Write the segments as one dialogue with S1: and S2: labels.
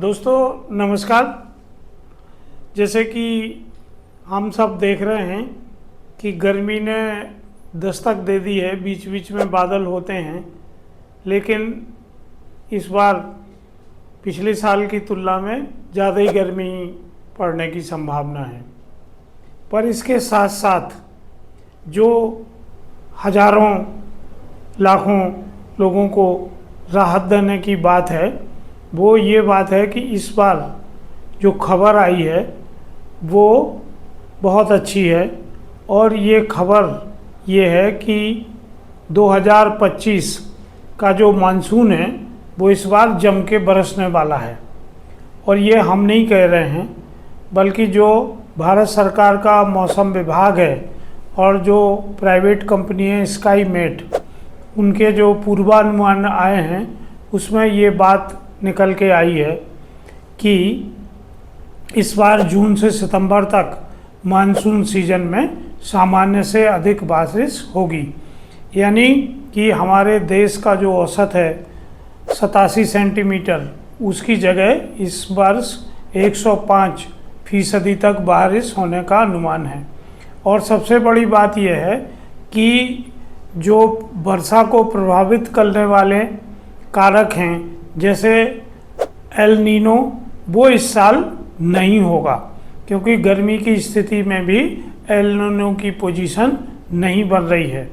S1: दोस्तों नमस्कार। जैसे कि हम सब देख रहे हैं कि गर्मी ने दस्तक दे दी है, बीच बीच में बादल होते हैं, लेकिन इस बार पिछले साल की तुलना में ज़्यादा ही गर्मी पड़ने की संभावना है। पर इसके साथ साथ जो हजारों लाखों लोगों को राहत देने की बात है वो ये बात है कि इस बार जो खबर आई है वो बहुत अच्छी है। और ये खबर ये है कि 2025 का जो मानसून है वो इस बार जम के बरसने वाला है। और ये हम नहीं कह रहे हैं, बल्कि जो भारत सरकार का मौसम विभाग है और जो प्राइवेट कंपनी है स्काईमेट, उनके जो पूर्वानुमान आए हैं उसमें ये बात निकल के आई है कि इस बार जून से सितंबर तक मानसून सीजन में सामान्य से अधिक बारिश होगी। यानी कि हमारे देश का जो औसत है 87 सेंटीमीटर, उसकी जगह इस वर्ष 105% तक बारिश होने का अनुमान है। और सबसे बड़ी बात यह है कि जो वर्षा को प्रभावित करने वाले कारक हैं जैसे एल नीनो, वो इस साल नहीं होगा, क्योंकि गर्मी की स्थिति में भी एल नीनो की पोजीशन नहीं बन रही है।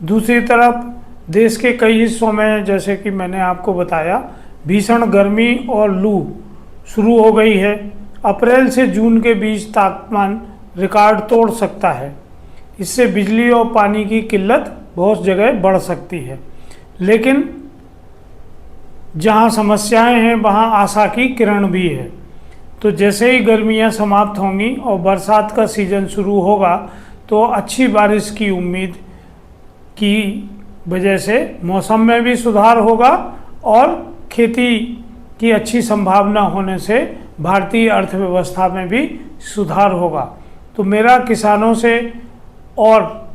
S1: दूसरी तरफ देश के कई हिस्सों में, जैसे कि मैंने आपको बताया, भीषण गर्मी और लू शुरू हो गई है। अप्रैल से जून के बीच तापमान रिकॉर्ड तोड़ सकता है। इससे बिजली और पानी की किल्लत बहुत जगह बढ़ सकती है। लेकिन जहाँ समस्याएं हैं वहाँ आशा की किरण भी है। तो जैसे ही गर्मियाँ समाप्त होंगी और बरसात का सीज़न शुरू होगा तो अच्छी बारिश की उम्मीद की वजह से मौसम में भी सुधार होगा और खेती की अच्छी संभावना होने से भारतीय अर्थव्यवस्था में भी सुधार होगा। तो मेरा किसानों से और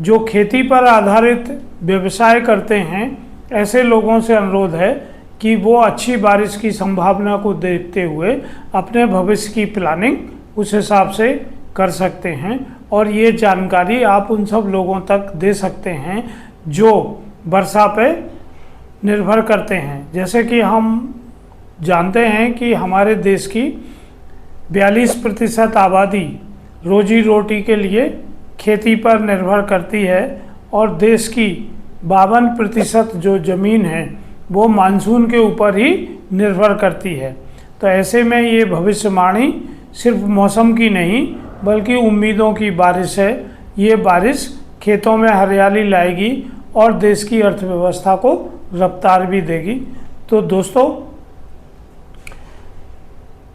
S1: जो खेती पर आधारित व्यवसाय करते हैं ऐसे लोगों से अनुरोध है कि वो अच्छी बारिश की संभावना को देखते हुए अपने भविष्य की प्लानिंग उस हिसाब से कर सकते हैं। और ये जानकारी आप उन सब लोगों तक दे सकते हैं जो वर्षा पे निर्भर करते हैं। जैसे कि हम जानते हैं कि हमारे देश की 42% आबादी रोजी रोटी के लिए खेती पर निर्भर करती है और देश की 52% जो ज़मीन है वो मानसून के ऊपर ही निर्भर करती है। तो ऐसे में ये भविष्यवाणी सिर्फ मौसम की नहीं बल्कि उम्मीदों की बारिश है। ये बारिश खेतों में हरियाली लाएगी और देश की अर्थव्यवस्था को रफ्तार भी देगी। तो दोस्तों,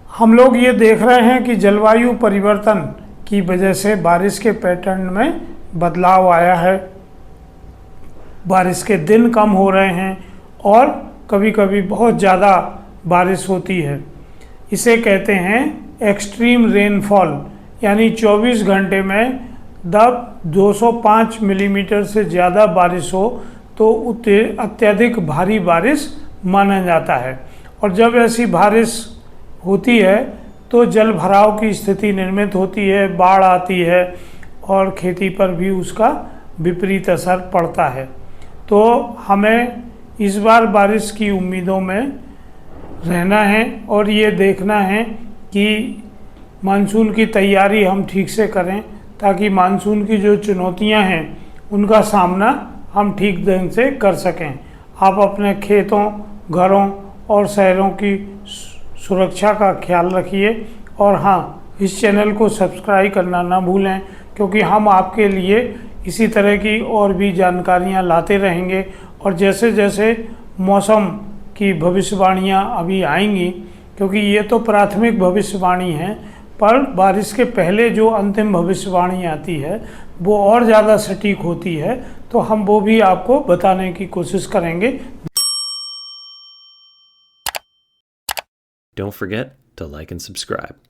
S1: हम लोग ये देख रहे हैं कि जलवायु परिवर्तन की वजह से बारिश के पैटर्न में बदलाव आया है। बारिश के दिन कम हो रहे हैं और कभी कभी बहुत ज़्यादा बारिश होती है। इसे कहते हैं एक्सट्रीम रेनफॉल, यानी 24 घंटे में जब 205 मिलीमीटर से ज़्यादा बारिश हो तो अत्यधिक भारी बारिश माना जाता है। और जब ऐसी बारिश होती है तो जल भराव की स्थिति निर्मित होती है, बाढ़ आती है और खेती पर भी उसका विपरीत असर पड़ता है। तो हमें इस बार बारिश की उम्मीदों में रहना है और ये देखना है कि मानसून की तैयारी हम ठीक से करें ताकि मानसून की जो चुनौतियां हैं उनका सामना हम ठीक ढंग से कर सकें। आप अपने खेतों, घरों और शहरों की सुरक्षा का ख्याल रखिए और हाँ, इस चैनल को सब्सक्राइब करना ना भूलें, क्योंकि हम आपके लिए इसी तरह की और भी जानकारियाँ लाते रहेंगे। और जैसे जैसे मौसम की भविष्यवाणियाँ अभी आएंगी, क्योंकि ये तो प्राथमिक भविष्यवाणी है, पर बारिश के पहले जो अंतिम भविष्यवाणी आती है वो और ज़्यादा सटीक होती है, तो हम वो भी आपको बताने की कोशिश करेंगे।
S2: Don't forget to like and subscribe.